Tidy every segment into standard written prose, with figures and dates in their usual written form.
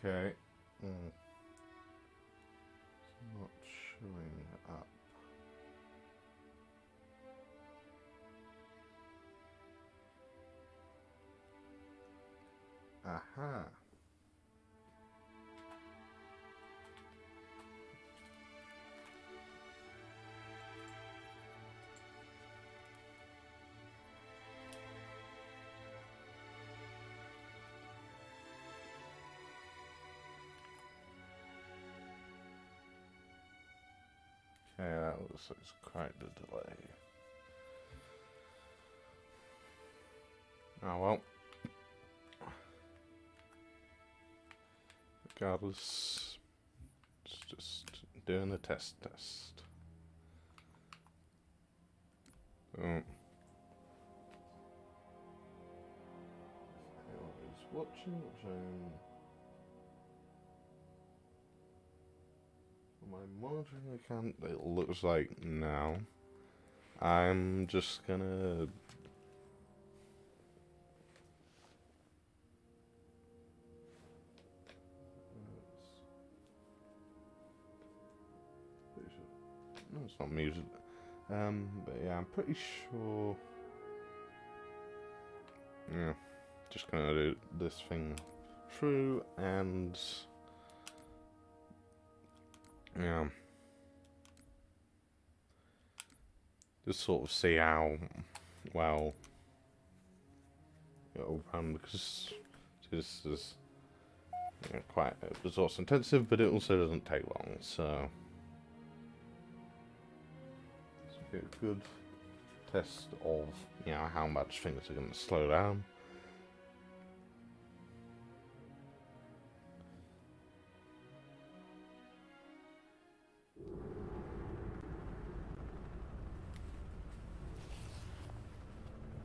Okay. It's not showing up. Aha. Okay, that looks like it's quite a delay. Oh well. Regardless, it's just doing a test. Oh. It's watching, am I monitoring the account? It looks like no. I'm just gonna no, it's not muted. But yeah, I'm pretty sure. Yeah, just gonna do this thing through and yeah, just sort of see how well it'll run, because this is quite resource intensive, but it also doesn't take long, so it's a good test of how much things are going to slow down.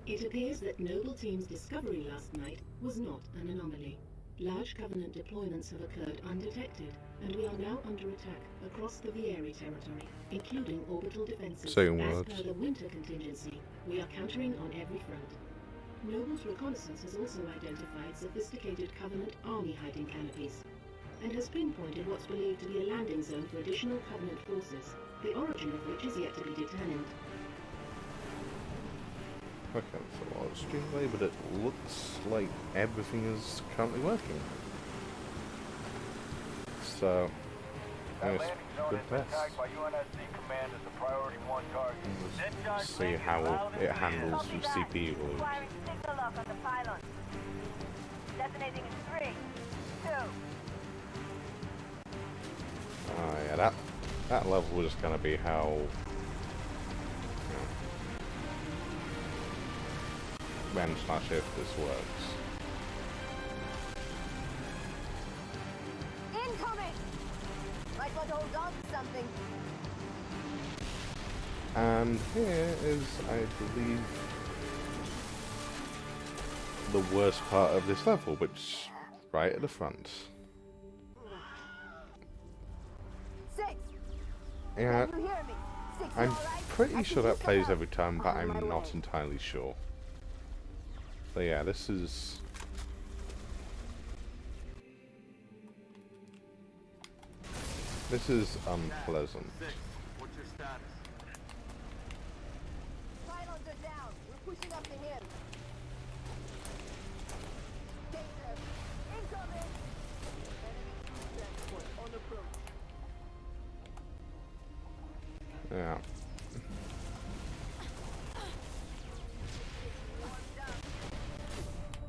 It appears that Noble Team's discovery last night was not an anomaly. Large Covenant deployments have occurred undetected, and we are now under attack across the Vieri territory, including orbital defenses. Saying As words. per the winter contingency, we are countering on every front. Noble's reconnaissance has also identified sophisticated Covenant army hiding canopies, and has pinpointed what's believed to be a landing zone for additional Covenant forces, the origin of which is yet to be determined. Okay, that's a lot of stream delay, but it looks like everything is currently working. So, nice, good test. Let's see how it handles with CPU loads. Oh yeah, that level is going to be how when/if this works. Incoming! Might want to hold on to something. And here is, I believe, the worst part of this level, which right at the front. Six. Yeah, Can you hear me? Six, I'm all right? pretty sure that plays every time. time, but On my I'm not way. entirely sure. So yeah, this is unpleasant. What's your status? Pylons are down. We're pushing up the hill. Taser. Incoming! Enemy transport on approach. Yeah.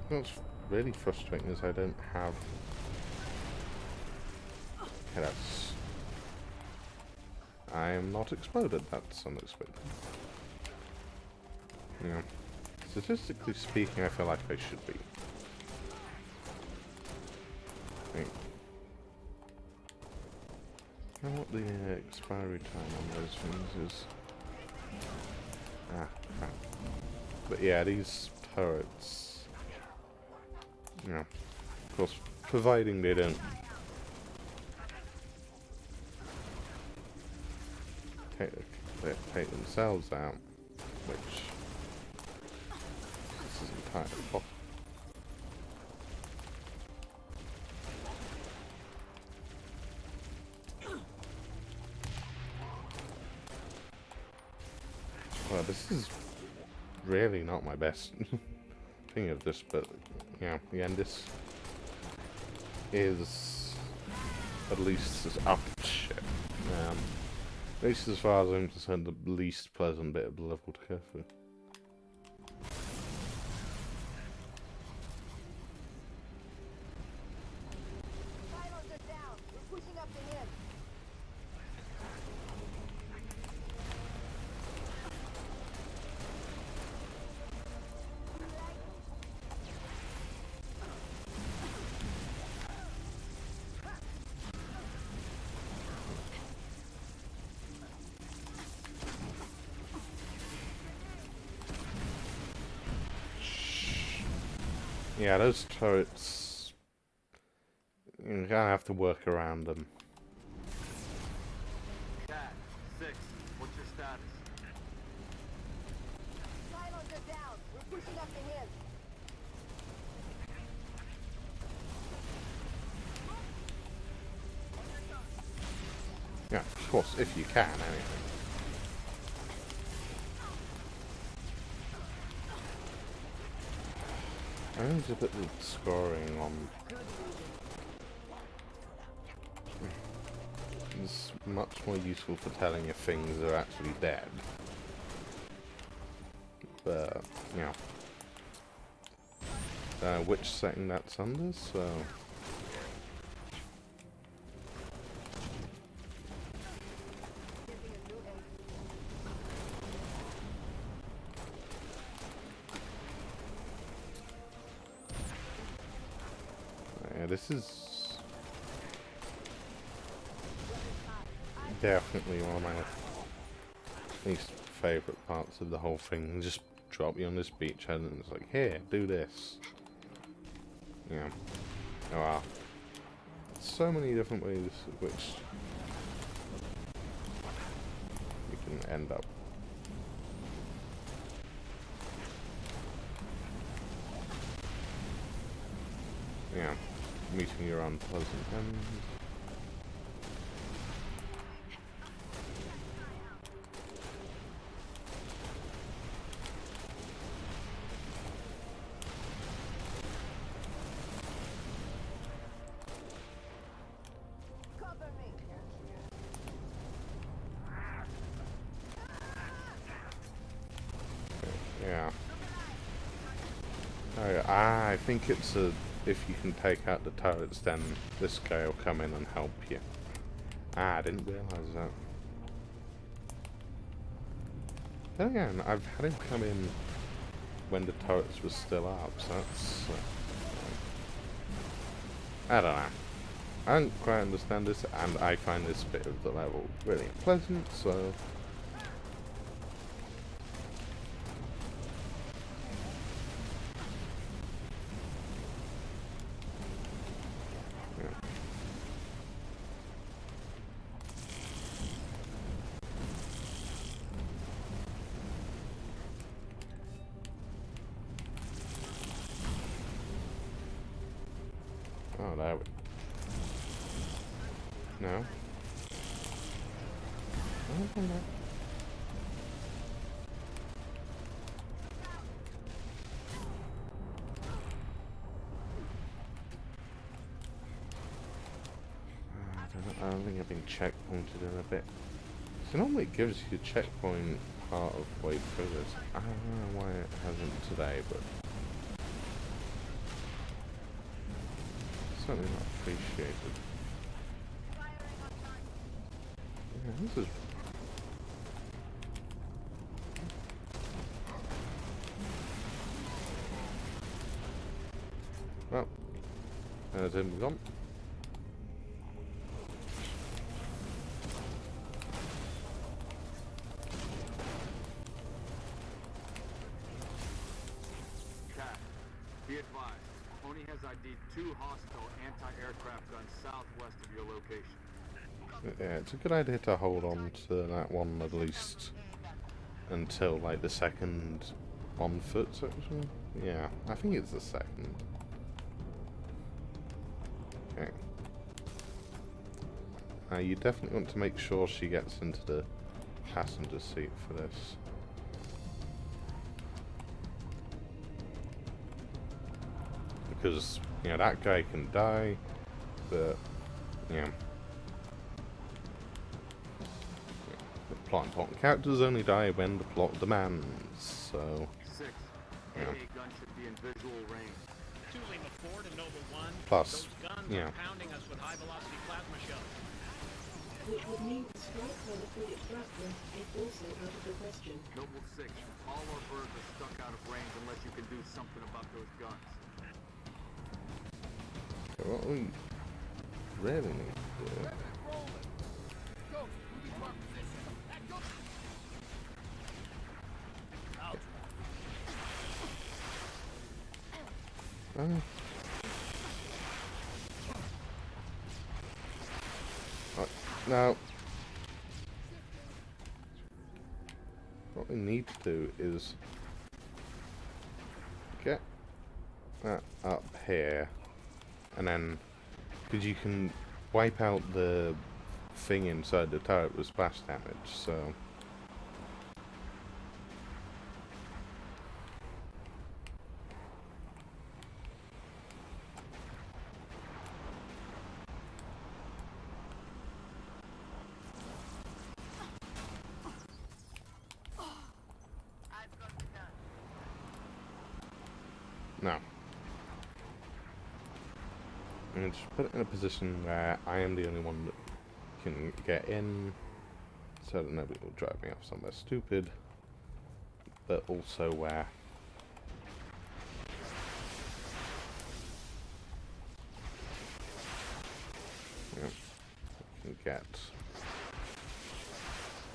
What's really frustrating is I don't have. Okay, that's. I am not exploded. That's unexpected. Yeah. Statistically speaking, I feel like I should be. Wait. I know what the expiry time on those things is. Ah, crap. But yeah, these turrets. Yeah. Of course, providing they don't take themselves out, which this is entirely possible. this is really not my best thing of this, but yeah, again, this is at least shit. At least as far as I'm concerned, the least pleasant bit of the level to go through. Silos are down. We're pushing up the hill. Yeah, those turrets, you're gonna have to work around them. Cat 6, what's your status? Silos are down. We're pushing up the hill. Yeah, of course, if you can, anyway. I need to put the scoring on. It's much more useful for telling if things are actually dead. But, you know. Which setting that's under, so... Yeah, this is definitely one of my least favourite parts of the whole thing. Just drop you on this beachhead and it's like, here, do this. Yeah. There are so many different ways in which you can end up. Yeah. Meeting your unpleasant end. Cover me. Yeah. Oh, I think it's a... If you can take out the turrets, then this guy will come in and help you. I didn't realise that. Then again, I've had him come in when the turrets were still up, so that's... I don't know. I don't quite understand this, and I find this bit of the level really unpleasant, so... Oh, there we... No? Oh, no. I don't think I've been checkpointed in a bit. So normally it gives you a checkpoint part of way through this. I don't know why it hasn't today, but... certainly not appreciated. Yeah, this is... Well, there's him gone. Cat, be advised. Oni has ID'd 2 hostile anti-aircraft guns southwest of your location. Yeah, it's a good idea to hold on to that one at least until like the second on foot section. Yeah, I think it's the second. Okay. You definitely want to make sure she gets into the passenger seat for this. because, you know, that guy can die, but, you know, the plot important characters only die when the plot demands, so, 6. Yeah. AA gun should be in visual range. To Lima 4 to Nova 1. Plus, Those guns yeah. are pounding us with high-velocity plasma shells. Which would mean the strike by the frigate Dracula is also out of the question. Noble 6. All our birds are stuck out of range unless you can do something about those guns. so what we really need to do... Now, what we need to do is get that up here, and then, because you can wipe out the thing inside the turret with splash damage, so... No. And just put it in a position where I am the only one that can get in, so that nobody will drive me off somewhere stupid, but also where you know, I can get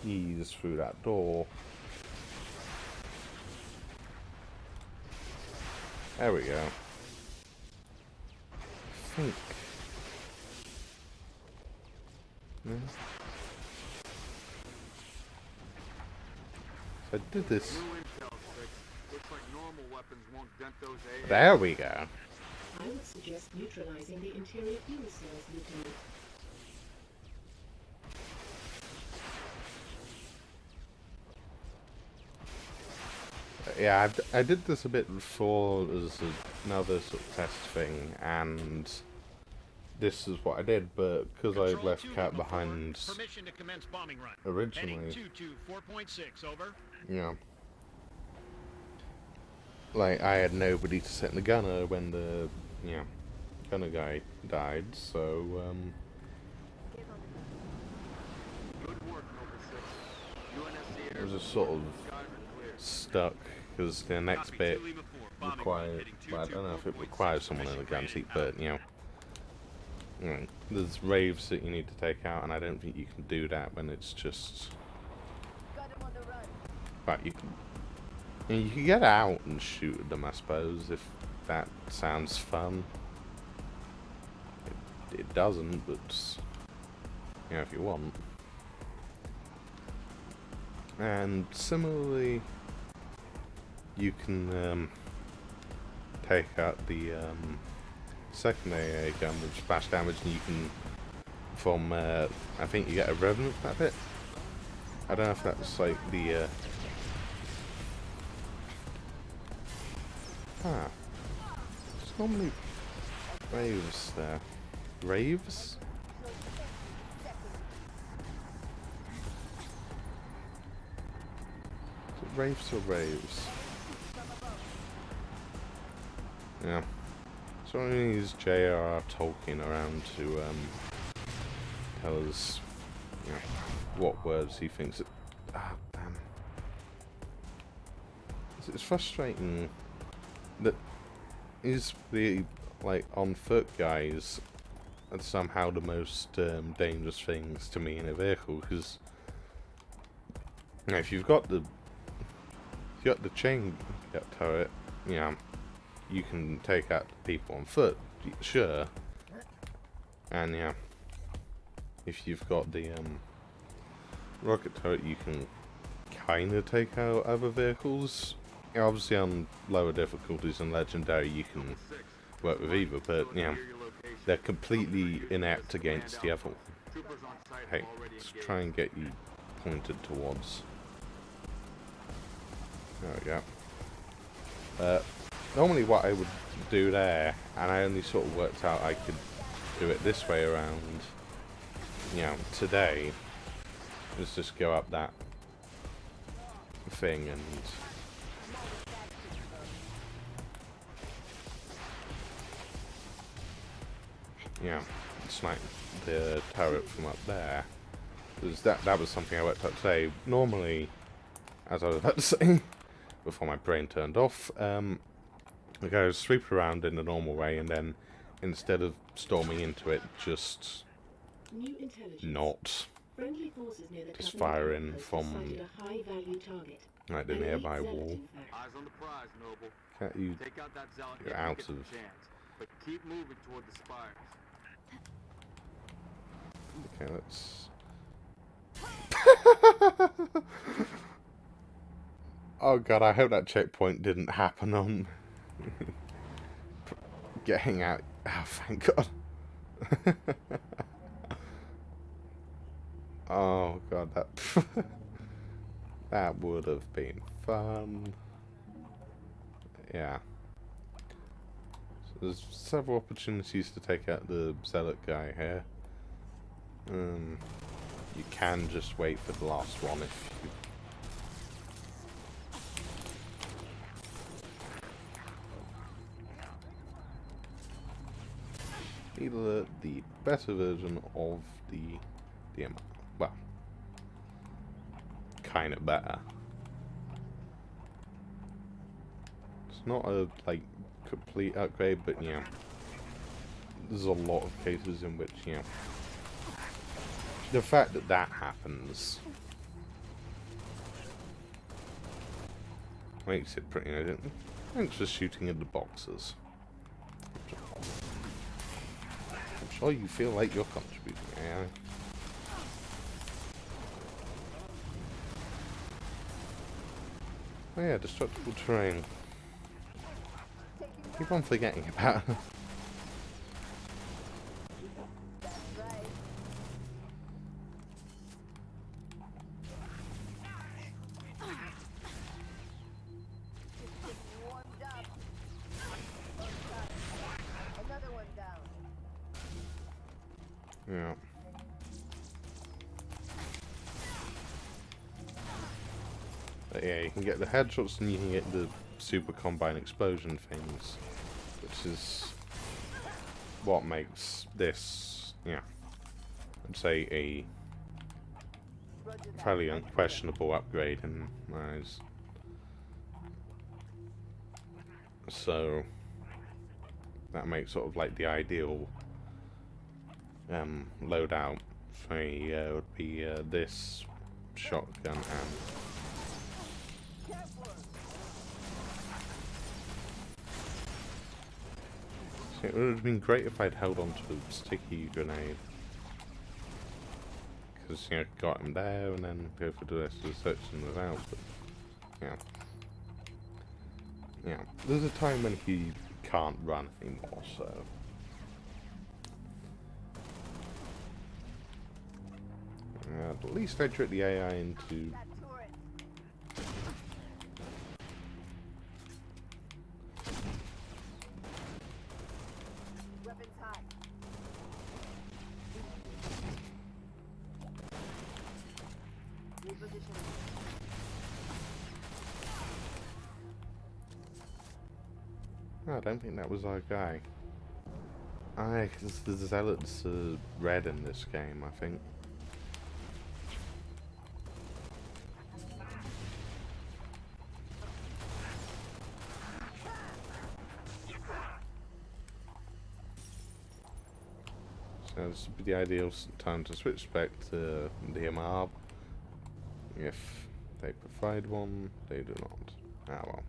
ease through that door. There we go. I think. Yeah. So I did this. New intel, 6. Looks like normal weapons won't dent those AA. There we go. I would suggest neutralizing the interior fuel cells, Lieutenant. Yeah, I did this a bit before as another sort of test thing, and this is what I did, but because I Control left 2 Cat Lima 4, behind Permission to commence bombing run. originally, Heading 224.6, over. you know, like, I had nobody to set in the gunner when the, you know, gunner guy died, so, Good work, Noble 6. UNSC I was Air just sort of skies are clear. stuck, because the next Copy, bit 2 Lima 4, bombing run, required, heading well, I don't know if it 224.6, requires someone in the gun permission seat, granted, but, you know, there's raves that you need to take out, and I don't think you can do that when it's just... Got him on the run. Right, you can get out and shoot at them, I suppose, if that sounds fun. It doesn't, but, you know, if you want. And similarly, you can take out the second AA gun with splash damage, and you can, from, I think you get a revenant for that bit. I don't know if that's like the, it's normally raves there. Raves? Is it raves or raves? Yeah. So I'm going to use J.R.R. Tolkien around to tell us, you know, what words he thinks it... Ah, damn. It's frustrating that is the, like, on foot guys are somehow the most dangerous things to me in a vehicle, because, you know, if you've got the chain turret, you know, you can take out the people on foot, sure, and yeah, if you've got the rocket turret, you can kind of take out other vehicles. You know, obviously on lower difficulties and legendary you can work with either, but you know, they're completely inept against the other. Hey, let's try and get you pointed towards. There we go. normally what I would do there, and I only sort of worked out I could do it this way around, you know, today, is just go up that thing and yeah, snipe the turret from up there. Because that was something I worked out today. Normally, as I was about to say, before my brain turned off, I go sweep around in the normal way, and then instead of storming into it, just New intelligence. not. Friendly forces near the Just Covenant fire in outpost from sighted a high-value target. like the An elite nearby zealot, wall. in fact. Eyes on the prize, Noble. Can't you? Take out that zealot You're if you out get the of- chance. But keep moving toward the spires. Okay, let's. Oh god, I hope that checkpoint didn't happen on getting out. Oh, thank god. Oh god, that that would have been fun. Yeah. So there's several opportunities to take out the zealot guy here. You can just wait for the last one if you... Either the better version of the DMR. Well, kind of better. It's not a, like, complete upgrade, but, you know, there's a lot of cases in which, you know, the fact that that happens makes it pretty nice. Thanks for shooting at the boxes. I'm sure you feel like you're contributing, yeah. Oh yeah, destructible terrain. Keep on forgetting about it. That's right. Warmed up. Another one down. Yeah. But yeah, you can get the headshots and you can get the super combine explosion things, which is what makes this, yeah, I'd say a Roger that. fairly unquestionable upgrade in my eyes. So that makes sort of like the ideal loadout for me would be this shotgun and it would have been great if I'd held on to the sticky grenade. Because, you know, got him there and then go for the rest of the searching without, but, yeah. Yeah, there's a time when he can't run anymore, so... at least I tricked the AI into... That turret. Weapons high. Reposition. I don't think that was our guy. Because the zealots are red in this game, I think. So this would be the ideal time to switch back to DMR. If they provide one, they do not. Ah well.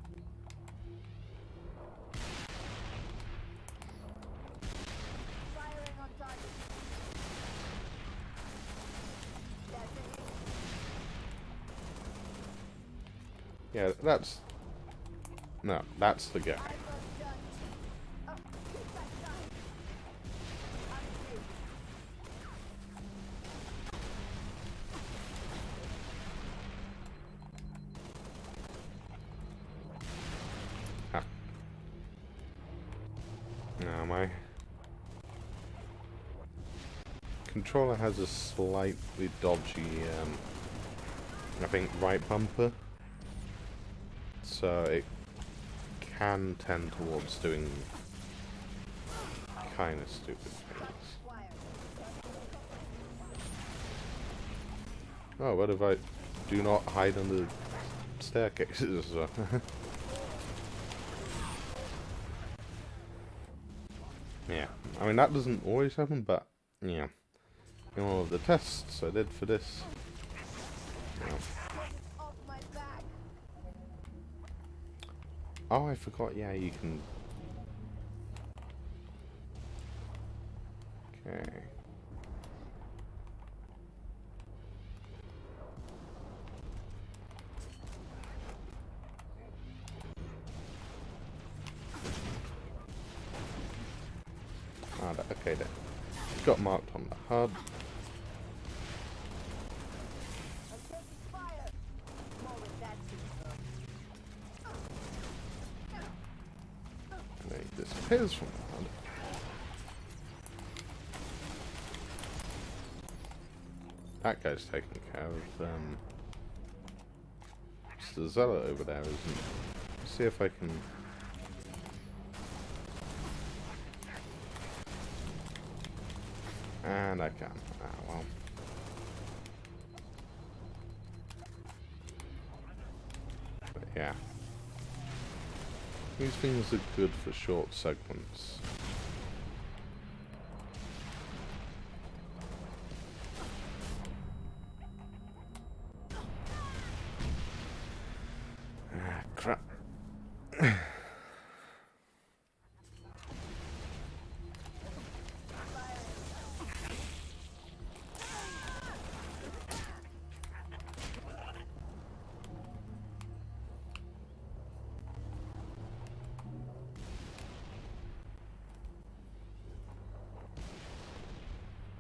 Firing on target. That's it. Yeah, that's... No, that's the guy. Almost done. Oh, keep that side. I'm safe. am I? Controller has a slightly dodgy, I think, right bumper. So it can tend towards doing kind of stupid things. Oh, what if I do not hide under staircases? Yeah, I mean that doesn't always happen, but yeah, in all of the tests I did for this. Yeah. Off my back. Oh, I forgot. Yeah, you can. Okay. Ah, okay then. It got marked on the HUD. I'm taking fire. More with that And then it disappears from the HUD. That guy's taking care of, Mr. Zealot over there, isn't it? Let's see if I can... And I can. Ah, well. But yeah. These things are good for short segments. Ah, crap.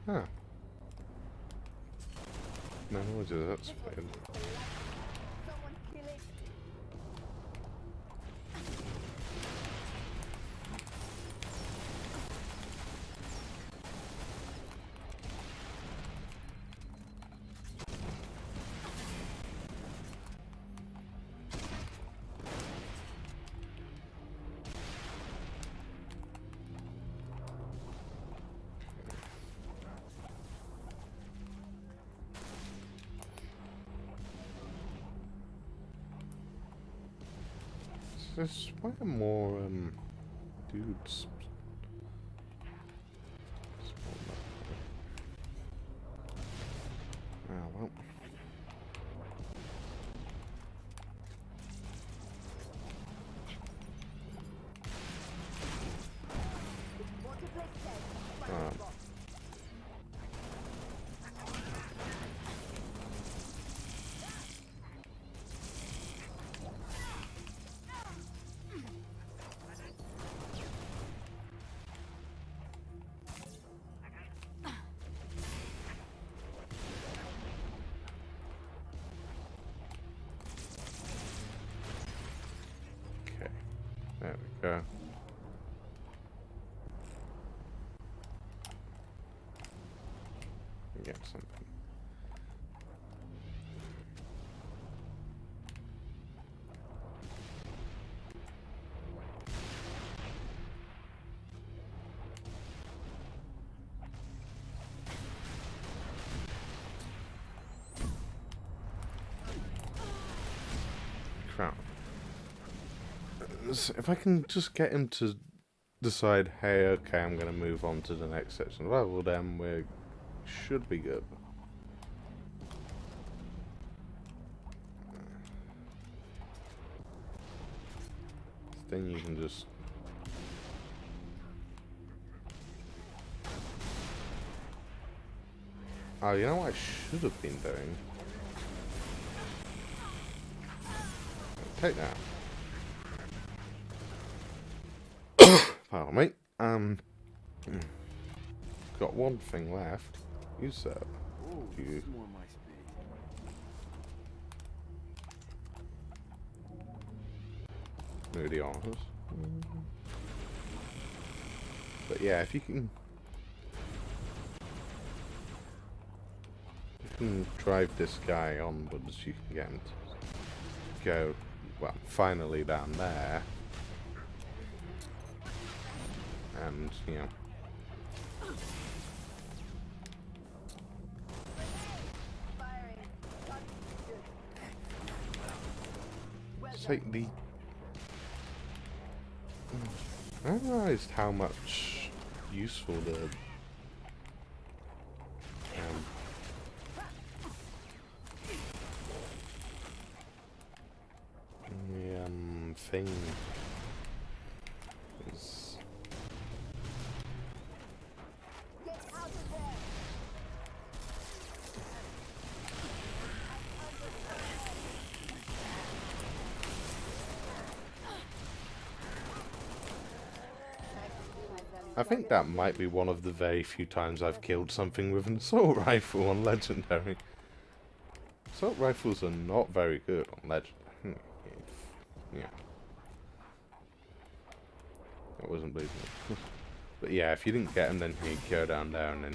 Huh. No noises, that's weird. someone kill it. There's way more, dudes. Ah, well. Want to play dead? Um, okay. There we go. We get something. Crap. If I can just get him to decide, hey, okay, I'm going to move on to the next section, well, then we should be good. Then you can just... Oh, you know what I should have been doing? Take that. Pardon me. Got one thing left. Use that. You. more my speed. Moody honors. But yeah, if you can drive this guy onwards, you can get him to go, well, finally down there. And, you know, Firing. take the... I realised how much useful the thing is. Get out of there. I think that might be one of the very few times I've killed something with an assault rifle on Legendary. Assault rifles are not very good on Legendary. Yeah. I wasn't believing it. But yeah, if you didn't get them, then you go down there and then...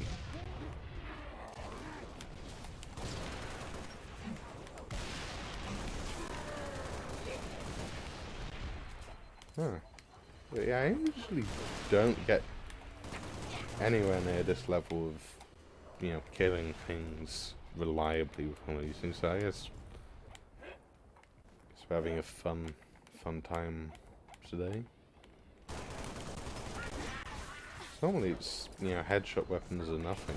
Huh. But yeah, I usually don't get anywhere near this level of, you know, killing things reliably with one of these things, so I guess it's having a fun time today. Normally it's, you know, headshot weapons are nothing.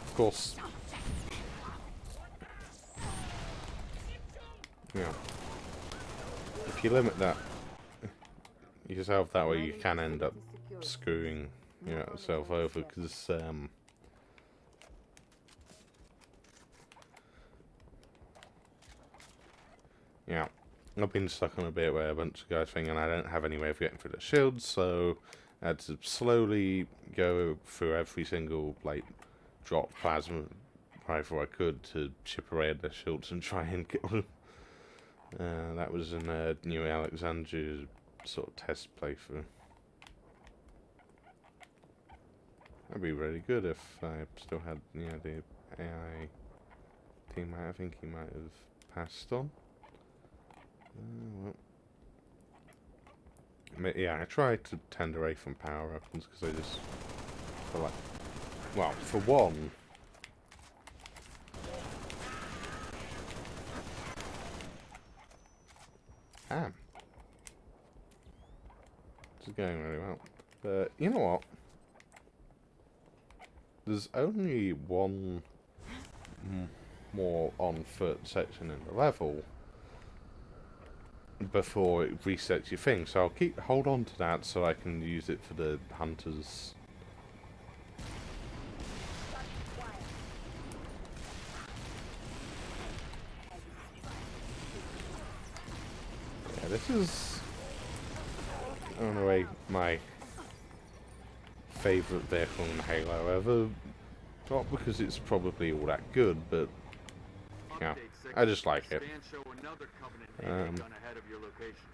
Of course, you know, if you limit that yourself that way, you can end up screwing, you know, yourself over, because yeah, I've been stuck on a bit where a bunch of guys think, and I don't have any way of getting through the shields, so I had to slowly go through every single, like, drop plasma rifle I could to chip away at their shields and try and kill them. That was in New Alexandria sort of test playthrough. That'd be really good if I still had, you know, the AI teammate. I think he might have passed on. Well. But yeah, I tried to tend away from power weapons because I just feel like, well, for one, this is going really well. But you know what? There's only one more on foot section in the level before it resets your thing, so I'll hold on to that so I can use it for the hunters. Yeah, this is in a way my favourite vehicle in Halo ever. Not because it's probably all that good, but yeah, I just like it. Gun ahead of your location.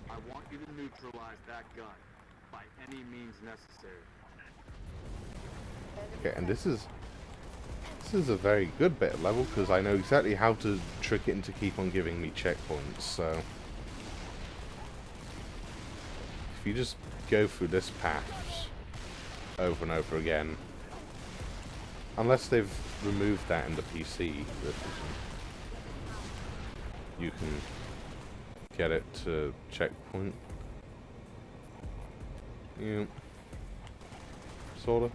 I want you to neutralize that gun by any means necessary. Okay, and this is a very good bit of level because I know exactly how to trick it into keep on giving me checkpoints. So if you just go through this path over and over again, unless they've removed that in the PC version, you can get it to checkpoint. Yeah. Sorta.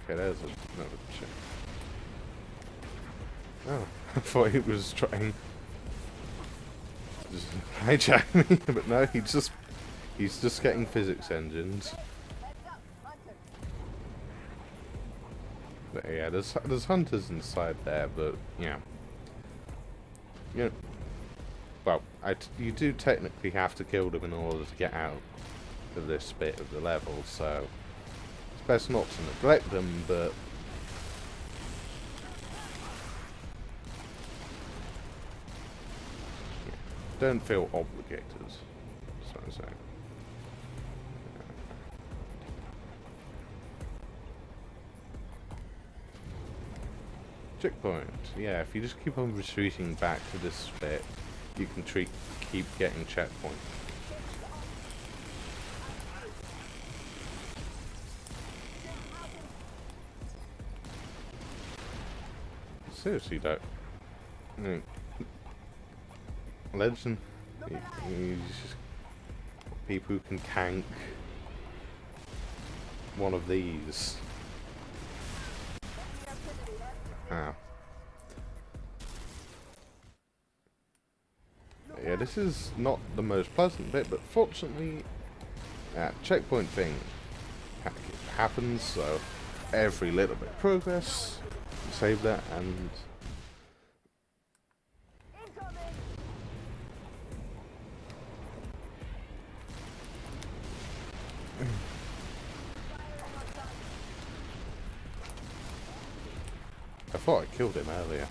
Okay, there's another check. Oh, I thought he was trying to just hijack me, but no, he's just getting physics engines. But yeah, there's hunters inside there, but yeah, you know, well, you do technically have to kill them in order to get out of this bit of the level, so it's best not to neglect them. But don't feel obligated. That's what I'm saying. Checkpoint. Yeah, if you just keep on retreating back to this bit, you can keep getting checkpoint. Seriously, though. Legend. He's just people who can cank one of these. Ah. Yeah, this is not the most pleasant bit, but fortunately, checkpoint thing happens, so every little bit of progress, save that, and I thought I killed him earlier.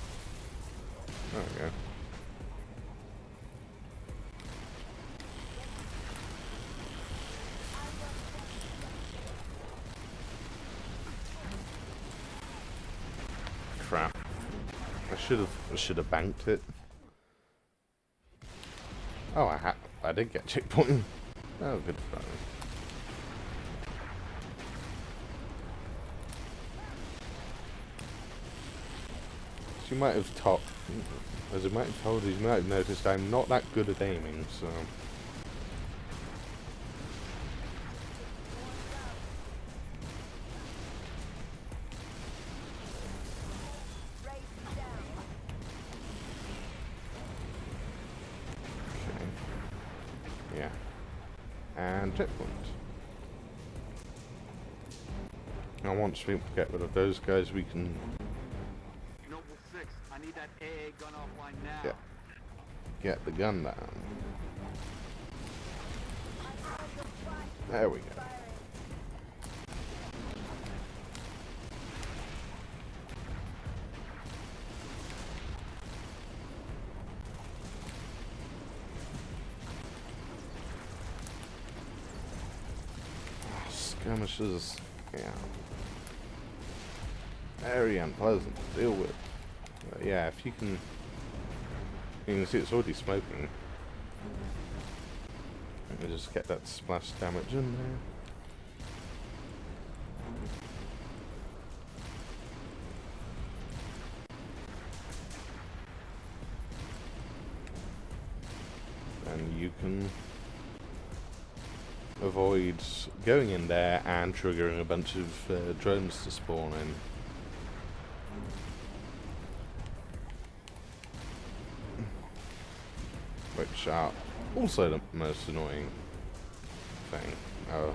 There we go. Crap. I should have banked it. Oh, I did get checkpoint. Oh, good for that. You might have as I might have told you, you might have noticed I'm not that good at aiming, so. Okay. Yeah. And checkpoint. Now once we get rid of those guys, we can I need that AA gun offline now. get the gun down. There we go. Skirmishes, yeah. Very unpleasant to deal with. But yeah, if you can see it's already smoking. Let me just get that splash damage in there. And you can avoid going in there and triggering a bunch of drones to spawn in. Which are also the most annoying thing. Oh.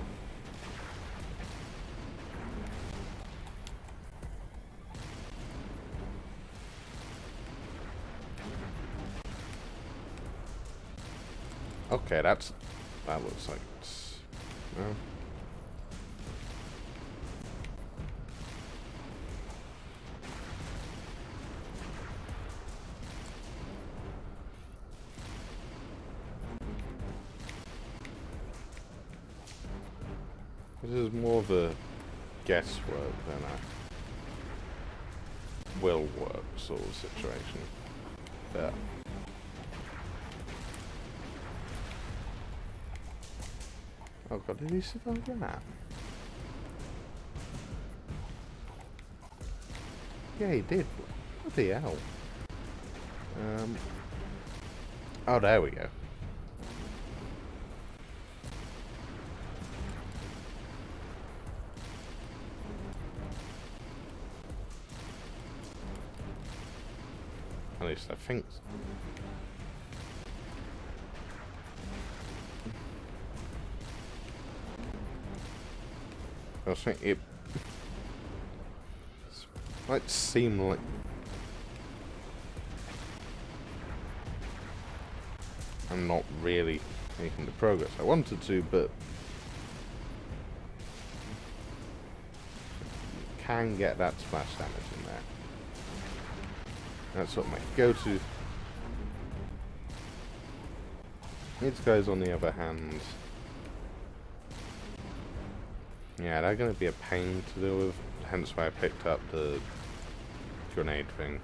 Okay, that looks like it's, no. This is more of a guesswork than a will work sort of situation. But oh god, did he survive that? Yeah, he did. Bloody hell. Oh, there we go. At least I think so. I think it might seem like I'm not really making the progress I wanted to, but you can get that splash damage in there. That's what my go-to. These guys, on the other hand, yeah, they're going to be a pain to deal with, hence why I picked up the grenade thing.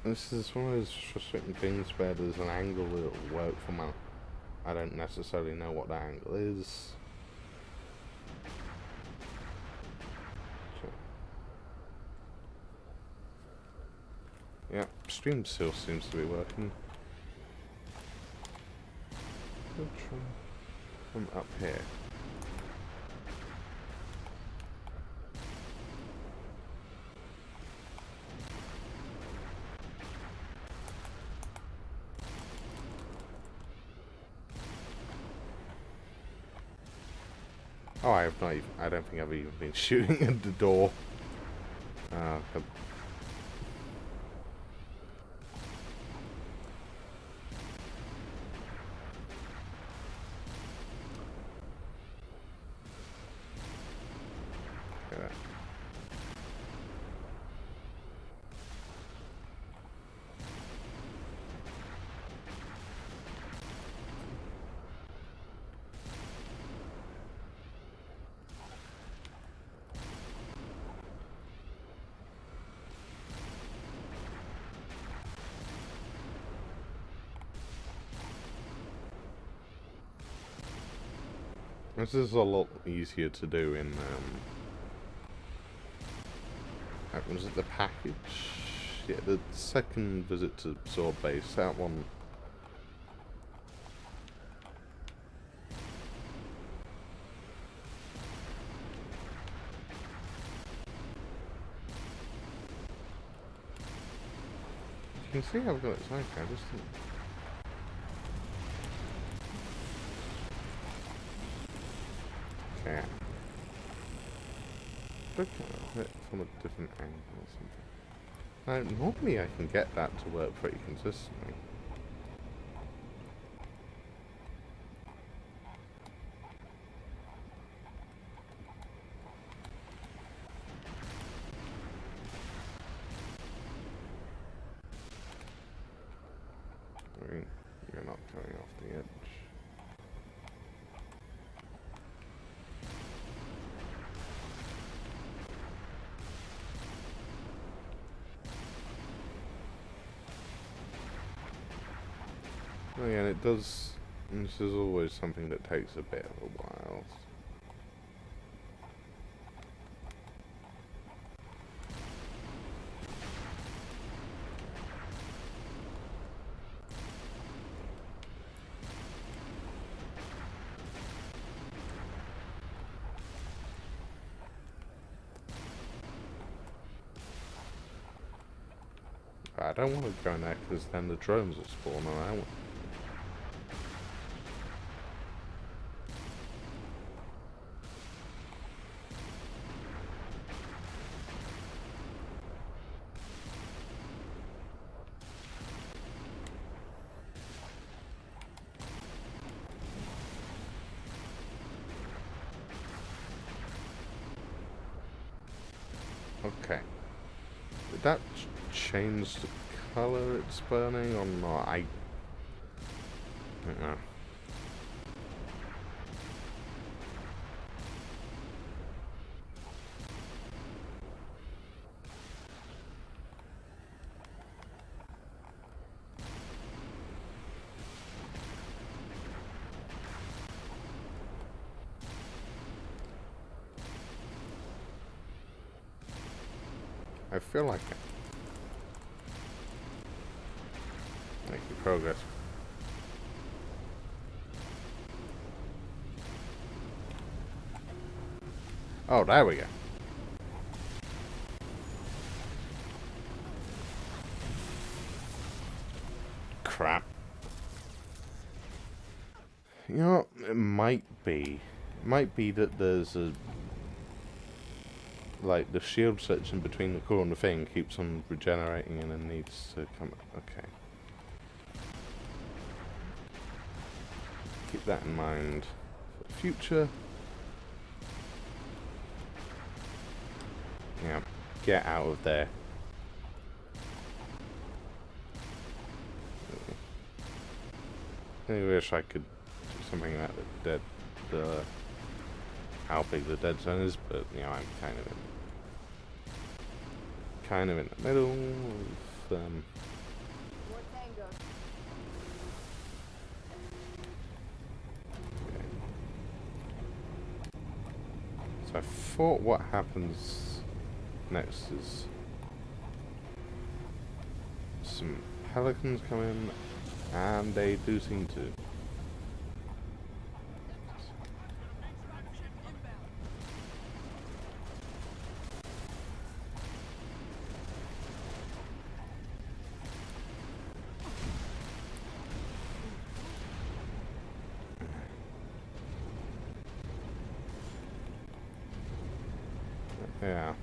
This is one of those frustrating things where there's an angle that'll work for my... I don't necessarily know what that angle is. Yeah, stream still seems to be working. From up here. Oh, I have not even, I don't think I've even been shooting at the door. Yeah. This is a lot easier to do in, was it the package? Yeah, the second visit to Sword Base, that one. You can see I've got it okay, I just think. Okay. Look at it from a different angle or something. Now, normally I can get that to work pretty consistently. I mean, you're not going off the edge. Oh yeah, and it does, and this is always something that takes a bit of a while. I don't want to go in there because then the drones will spawn and I want. Okay. Did that change the color it's burning or not? I don't know. I feel like it. Making progress. Oh, there we go. Crap. You know, it might be. It might be that there's a... like, the shield section between the core and the thing keeps on regenerating and then needs to come... Okay. Keep that in mind for the future. Yeah, get out of there. I wish I could do something like the how big the dead zone is, but you know, I'm kind of in the middle of More tango. okay. So I thought what happens next is some pelicans come in, and they do seem to. Yeah.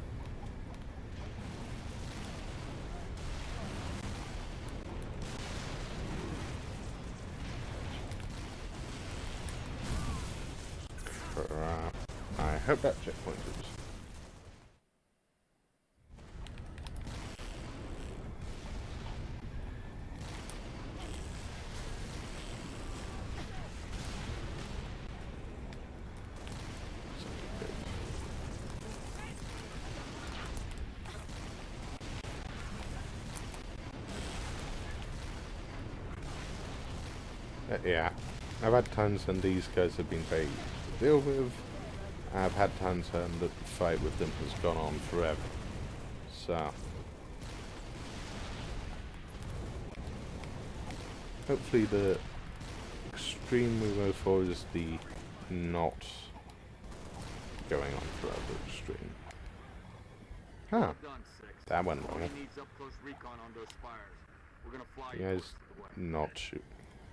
Crap. I hope that checkpoint is. Yeah, I've had times when these guys have been very easy to deal with. I've had times when the fight with them has gone on forever. So, hopefully the extreme we go for is the not going on forever extreme. Huh, Well done, Six. that went Tony wrong. needs up close recon on those spires. We're gonna fly You you guys most of the way. not shoot.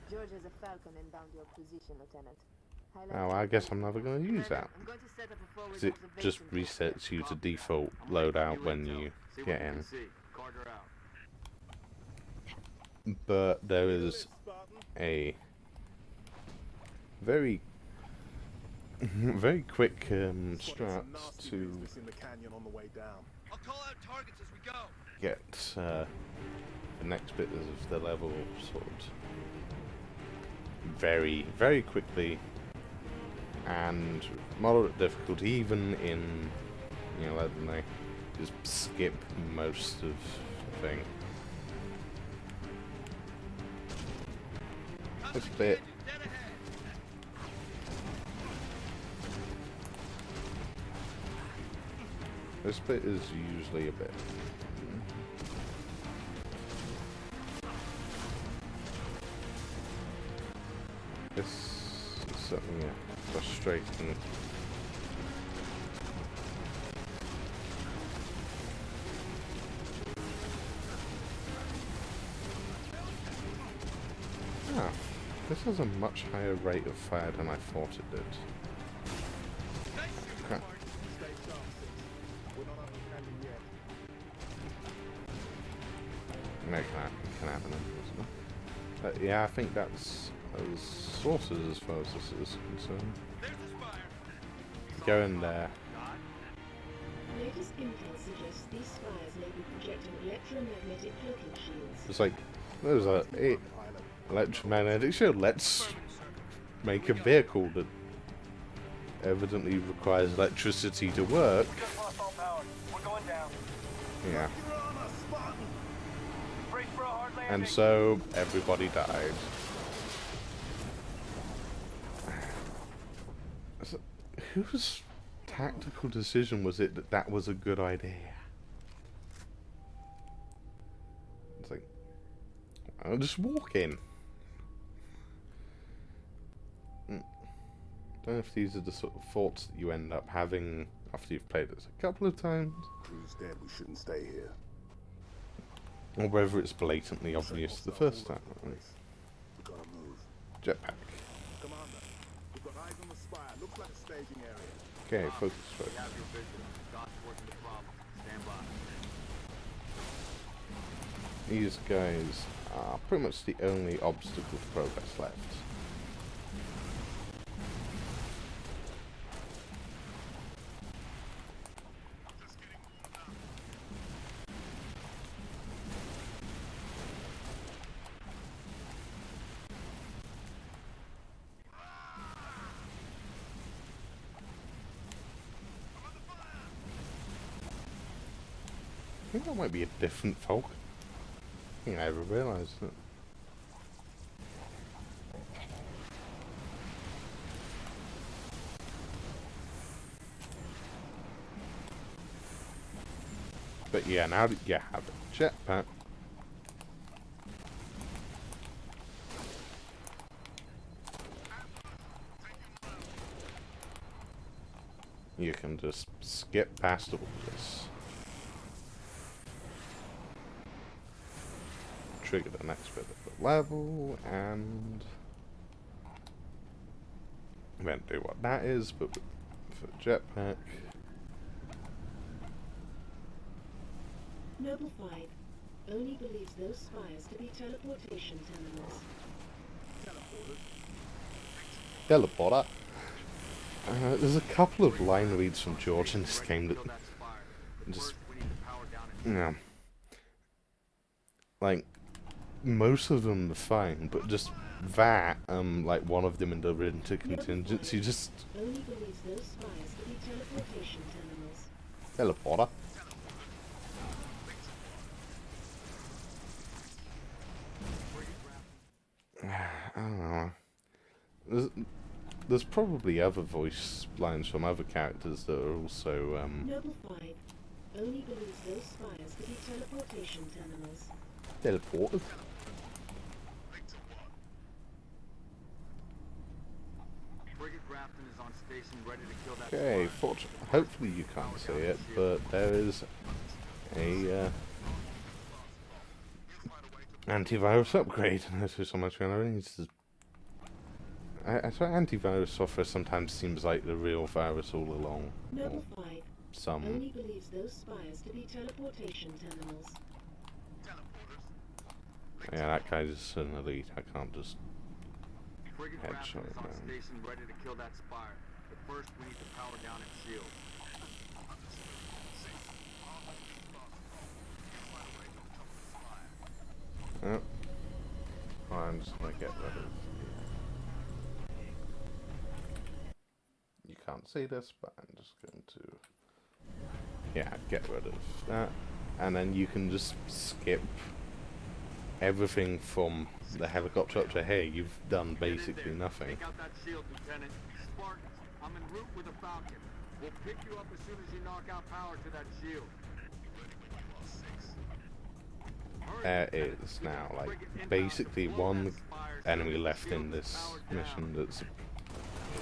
George has a falcon inbound your position, Lieutenant. Oh, I guess I'm never going to use that. I'm going to set up a forward Because it just observation resets you to Copy that. default I'm gonna give loadout when intel. you See get what you in. can see. Carter out. But there is a very very quick strat to in the canyon on the way down. I'll call out targets as we go. get the next bit of the level sorted very, very quickly, and moderate difficulty, even in, you know, letting they just skip most of the thing. This bit, Dead ahead. this bit is usually a bit. This is something frustrating. Ah, this has a much higher rate of fire than I thought it did. Crap. Stay sharp, Six. We're not up the canyon yet. No, can happen. Yeah, I think that's as sources as far as this is concerned. There's the spire. Go in there. Latest intel suggests these spires may be projecting electromagnetic cloaking shields. It's like there's a Pilot. electromagnetic shield. Let's make a vehicle that evidently requires electricity to work. Just lost all power. We're going down. Yeah, You're on us, Spartan! Brace for a hard landing. and so everybody died. So, whose tactical decision was it that that was a good idea? It's like, I'll just walk in. Don't know if these are the sort of thoughts that you end up having after you've played this a couple of times, Crew's dead. We shouldn't stay here. or whether it's blatantly obvious the first time. We gotta move. Jetpack. Commander, we've got eyes on the spire. Looks like a staging area. Okay, focus, We focus. have your vision. God's working the problem. Stand by. These guys are pretty much the only obstacle to progress left. think that might be a different Falcon. I think I never realised it. But yeah, now that you have a jetpack, you can just skip past all this. Trigger the next bit of the level, and we won't do what that is, but for jetpack. Noble 5 only believes those spires to be teleportation terminals. Teleporter. There's a couple of line reads from George in this game that just, you know, like, most of them are fine, but just that, like one of them in the winter contingency, just... Only believes those spires to be teleportation terminals. Teleporter. I don't know. There's probably other voice lines from other characters that are also, Noble 5 only believes those spires to be teleportation terminals. teleporters. Frigate Grafton is on station, ready to kill that Okay, spire. hopefully you can't see it, but there is a antivirus upgrade. This is so much going on. I swear antivirus software sometimes seems like the real virus all along. Noble 5 Some. only believes those spires to be teleportation terminals. Yeah, that guy's an elite. I can't just Frigate headshot Grafton is on down. station, ready to kill that spire. But first, we need to power down its shield. Oh. I'm just gonna get rid of. You can't see this, but I'm just going to. Yeah, get rid of that. And then you can just skip everything from the helicopter up to here. You've done basically nothing. Take out that shield, Lieutenant. Spartans, I'm en route with a Falcon. We'll pick you up as soon as you knock out power to that shield. There is now, like, basically one enemy left in this mission that's an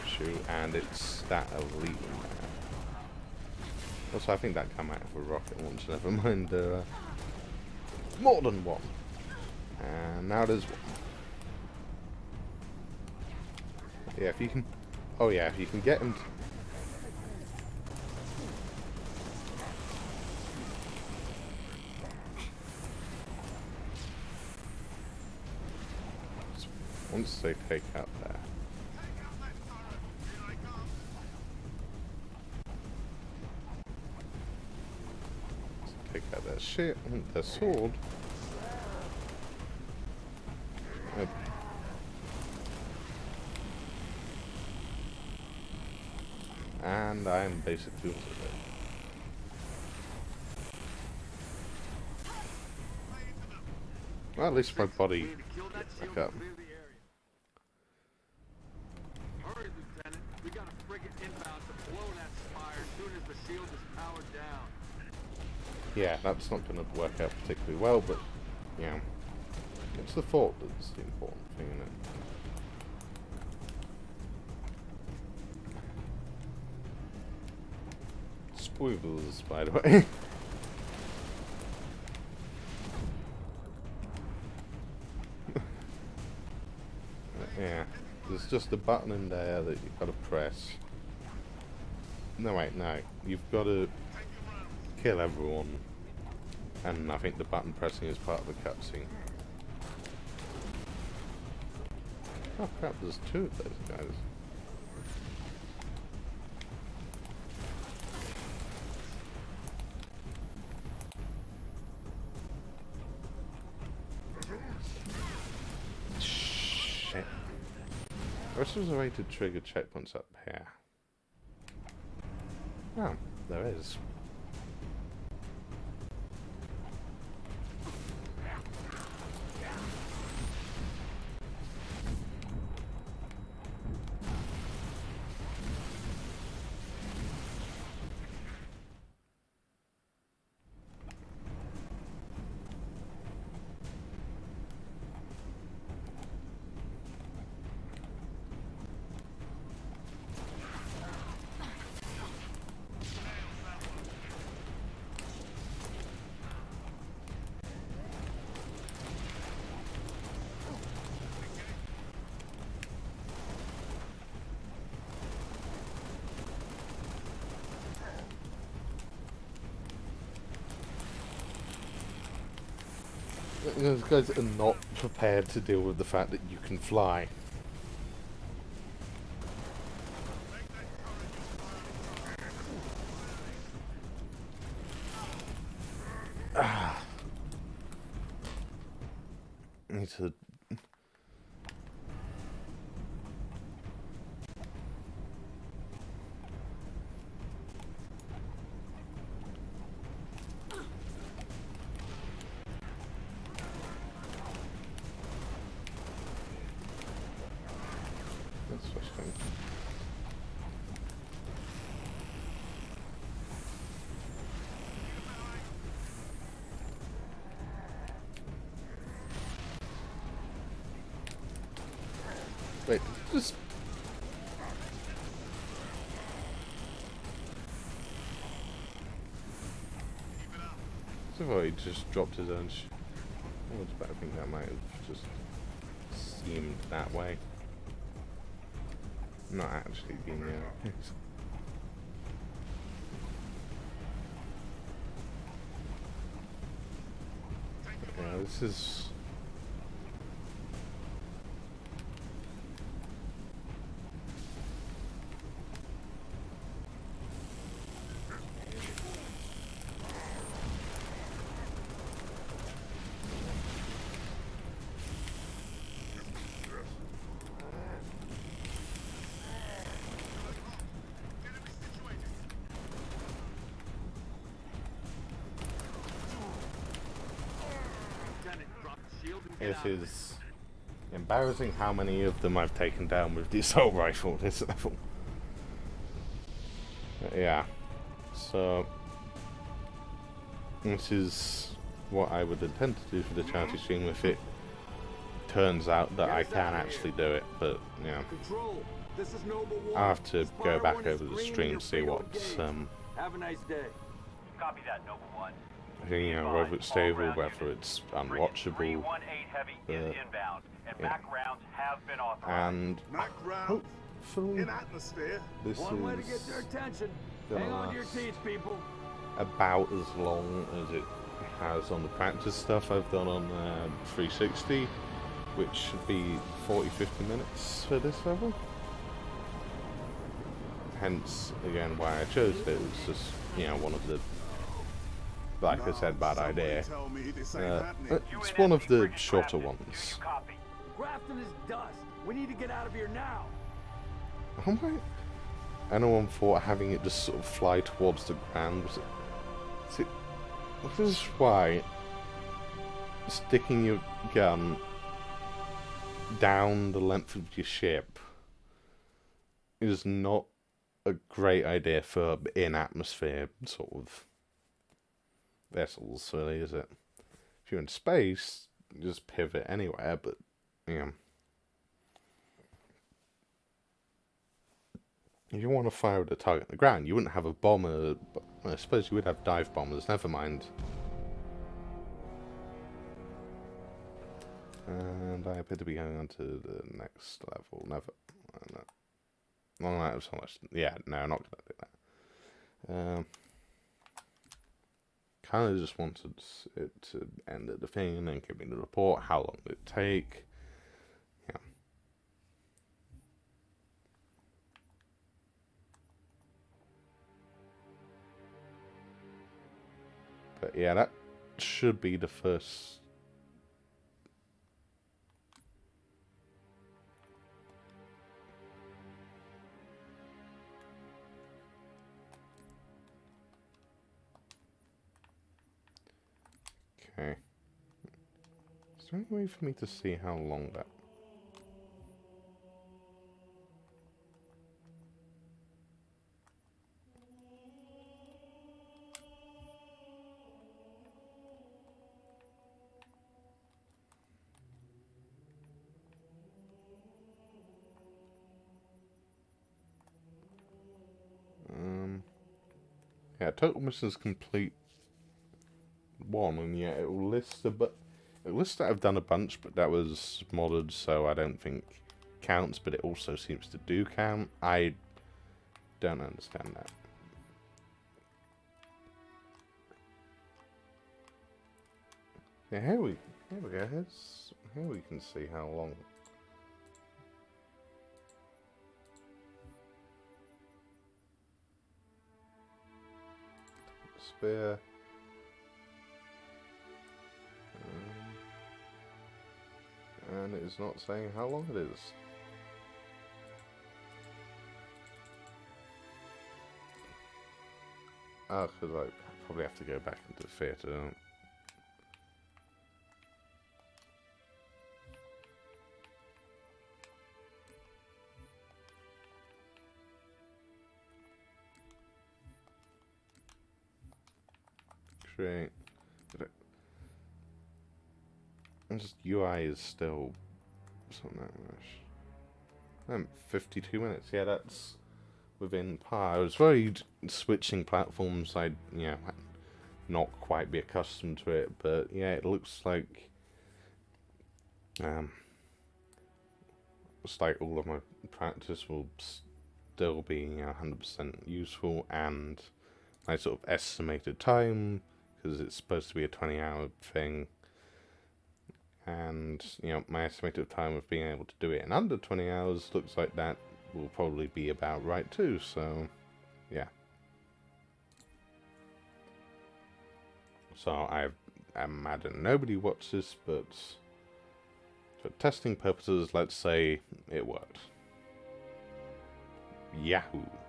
issue, and it's that elite one there. Also, I think that came out of a rocket launch, never mind, there are more than one. And now there's one. Yeah, if you can... Oh yeah, if you can get him to... Once they take out there. Take out their shit and their sword. Yep. And I'm basically also dead. Well, at least my body We need to kill that gets shield back up. and clear the area. Hurry, Lieutenant. We got a frigate inbound to blow that spire as soon as the shield is powered down. Yeah, that's not going to work out particularly well, but, yeah. It's the thought that's the important thing, isn't it? Spoilers, by the way. Yeah, there's just a button in there that you've got to press. No, wait, no. You've got to kill everyone. And I think the button pressing is part of the cutscene. Oh crap, there's two of those guys. Shit. I wish there was a way to trigger checkpoints up here. Oh, there is. Those guys are not prepared to deal with the fact that you can fly. Need to. That's frustrating. Wait, just. So he just dropped his own. But I think that might have just seemed that way. Not actually being there. Yeah, this is. Lieutenant, drop the shield and get It out of is embarrassing how many of them I've taken down with the assault rifle at this level. But yeah, so this is what I would intend to do for the charity stream if it turns out that I can actually do it, but yeah. Control. This is Noble One. I'll have to go Spire back One is over the green, stream, you're see free to what's, engage. Have a nice day. Copy that, Noble One. you know, whether it's stable, whether it's unwatchable, 318 Heavy is Uh, inbound, and yeah. back rounds have been authorized. and Knock round hopefully in atmosphere. this One way to is get their attention. gonna Hang on to your last seats, people. about as long as it has on the practice stuff I've done on 360, which should be 40-50 minutes for this level. Hence, again, why I chose it. It was just, you know, one of the, like I said, bad Somebody idea. tell me this ain't happening. It's one of the UNSC shorter Grafton, do ones. you copy? Grafton is dust. We need to get out of here now. Oh my! Anyone thought having it just sort of fly towards the ground was it? See, this is why sticking your gun down the length of your ship is not a great idea for in-atmosphere sort of vessels, really, is it? If you're in space, you just pivot anywhere, but, you know. If you want to fire at a target on the ground, you wouldn't have a bomber. I suppose you would have dive bombers, never mind. And I appear to be going on to the next level. Never. No. Well, that was so much. Yeah, no, I'm not going to do that. Kind of just wanted it to end at the thing and then give me the report. How long did it take? Yeah. But yeah, that should be the first. Okay. Is there any way for me to see how long that? Yeah, total missions complete 1, and yeah, it will list but it lists that I've done a bunch, but that was modded, so I don't think counts. But it also seems to do count. I don't understand that. Yeah, here we Here we go. Here we can see how long. Spear. And it is not saying how long it is. Oh, because I probably have to go back into the theatre, don't I? Create. And just UI is still something that much. 52 minutes. Yeah, that's within par. I was worried switching platforms. I'd not quite be accustomed to it, but yeah, it looks like it's like all of my practice will still be 100% useful, and my sort of estimated time, because it's supposed to be a 20-hour thing, and my estimated time of being able to do it in under 20 hours looks like that will probably be about right too. So yeah, so I imagine nobody watched this, but for testing purposes, let's say it worked. Yahoo!